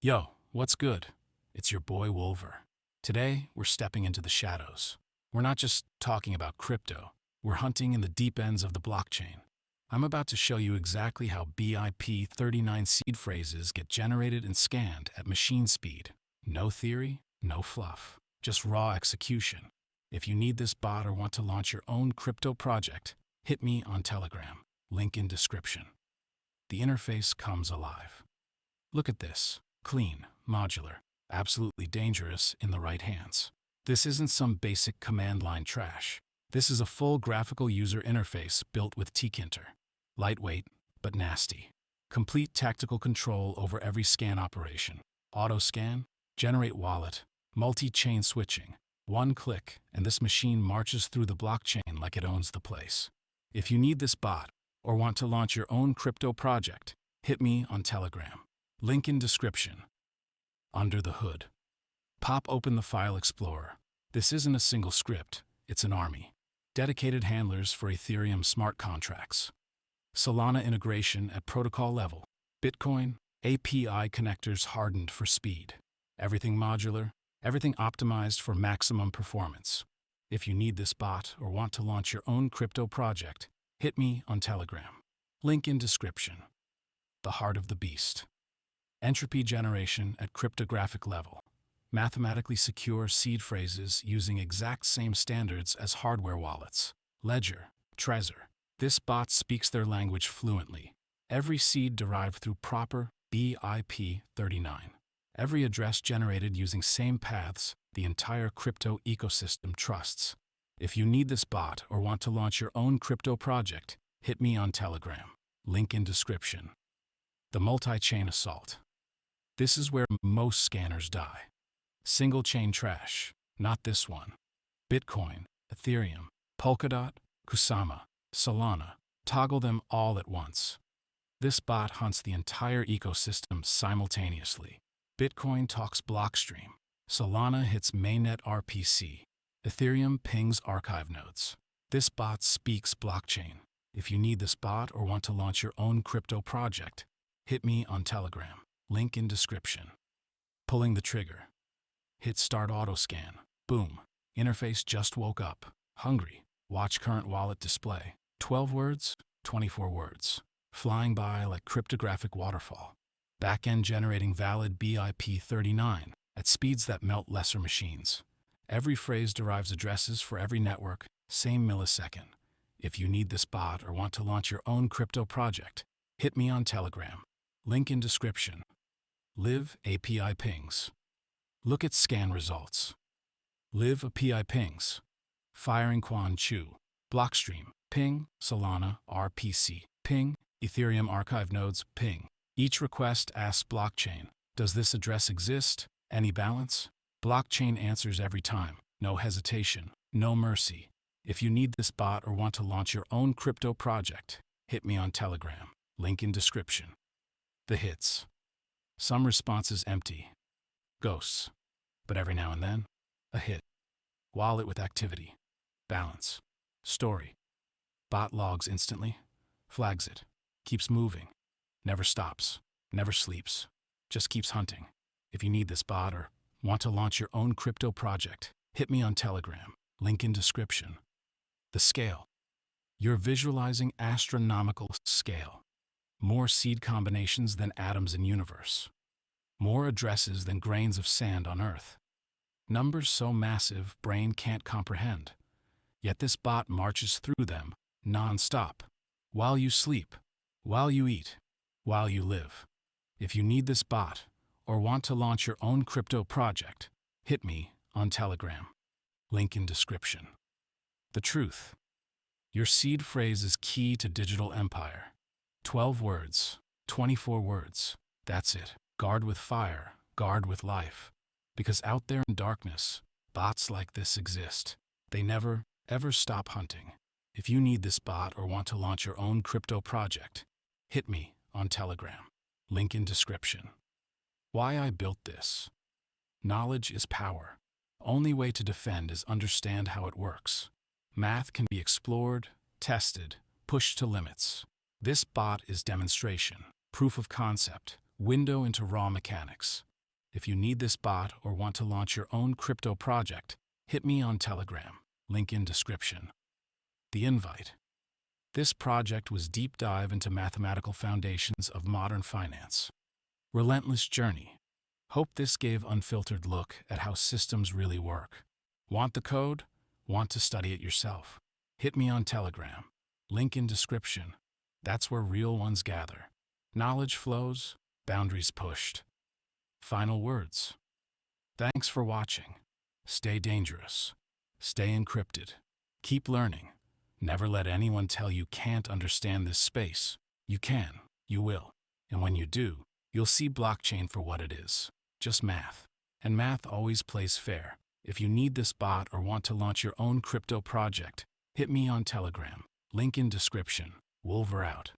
Yo, what's good? It's your boy Wolver. Today, we're stepping into the shadows. We're not just talking about crypto, we're hunting in the deep ends of the blockchain. I'm about to show you exactly how BIP39 seed phrases get generated and scanned at machine speed. No theory, no fluff, just raw execution. If you need this bot or want to launch your own crypto project, hit me on Telegram, link in description. The interface comes alive. Look at this. Clean, modular, absolutely dangerous in the right hands. This isn't some basic command line trash. This is a full graphical user interface built with Tkinter. Lightweight, but nasty. Complete tactical control over every scan operation. Auto scan, generate wallet, multi-chain switching. One click, and this machine marches through the blockchain like it owns the place. If you need this bot or want to launch your own crypto project, hit me on Telegram. Link in description. Under the hood. Pop open the File Explorer. This isn't a single script, it's an army. Dedicated handlers for Ethereum smart contracts. Solana integration at protocol level. Bitcoin, API connectors hardened for speed. Everything modular, everything optimized for maximum performance. If you need this bot or want to launch your own crypto project, hit me on Telegram. Link in description. The heart of the beast. Entropy generation at cryptographic level. Mathematically secure seed phrases using exact same standards as hardware wallets. Ledger, Trezor. This bot speaks their language fluently. Every seed derived through proper BIP39. Every address generated using same paths the entire crypto ecosystem trusts. If you need this bot or want to launch your own crypto project, hit me on Telegram. Link in description. The multi-chain assault. This is where most scanners die. Single-chain trash, not this one. Bitcoin, Ethereum, Polkadot, Kusama, Solana, toggle them all at once. This bot hunts the entire ecosystem simultaneously. Bitcoin talks Blockstream, Solana hits mainnet RPC, Ethereum pings archive nodes. This bot speaks blockchain. If you need this bot or want to launch your own crypto project, hit me on Telegram. Link in description. Pulling the trigger. Hit start auto scan. Boom. Interface just woke up. Hungry. Watch current wallet display. 12 words, 24 words. Flying by like cryptographic waterfall. Backend generating valid BIP39 at speeds that melt lesser machines. Every phrase derives addresses for every network, same millisecond. If you need this bot or want to launch your own crypto project, hit me on Telegram. Link in description. Live API pings. Look at scan results. Live API pings. Firing Quan Chu. Blockstream. Ping. Solana. RPC. Ping. Ethereum archive nodes. Ping. Each request asks blockchain, does this address exist? Any balance? Blockchain answers every time. No hesitation. No mercy. If you need this bot or want to launch your own crypto project, hit me on Telegram. Link in description. The hits. Some responses empty. Ghosts. But every now and then, a hit. Wallet with activity. Balance. Story. Bot logs instantly. Flags it. Keeps moving. Never stops. Never sleeps. Just keeps hunting. If you need this bot or want to launch your own crypto project, hit me on Telegram. Link in description. The scale. You're visualizing astronomical scale. More seed combinations than atoms in universe. More addresses than grains of sand on Earth. Numbers so massive brain can't comprehend. Yet this bot marches through them non-stop. While you sleep, while you eat, while you live. If you need this bot or want to launch your own crypto project, hit me on Telegram. Link in description. The truth. Your seed phrase is key to digital empire. 12 words, 24 words. That's it. Guard with fire, guard with life. Because out there in darkness, bots like this exist. They never, ever stop hunting. If you need this bot or want to launch your own crypto project, hit me on Telegram. Link in description. Why I built this. Knowledge is power. Only way to defend is understand how it works. Math can be explored, tested, pushed to limits. This bot is demonstration, proof of concept, window into raw mechanics. If you need this bot or want to launch your own crypto project, hit me on Telegram, link in description. The invite. This project was deep dive into mathematical foundations of modern finance. Relentless journey. Hope this gave unfiltered look at how systems really work. Want the code? Want to study it yourself? Hit me on Telegram, link in description. That's where real ones gather. Knowledge flows, boundaries pushed. Final words. Thanks for watching. Stay dangerous. Stay encrypted. Keep learning. Never let anyone tell you can't understand this space. You can. You will. And when you do, you'll see blockchain for what it is. Just math. And math always plays fair. If you need this bot or want to launch your own crypto project, hit me on Telegram. Link in description. Wolver out.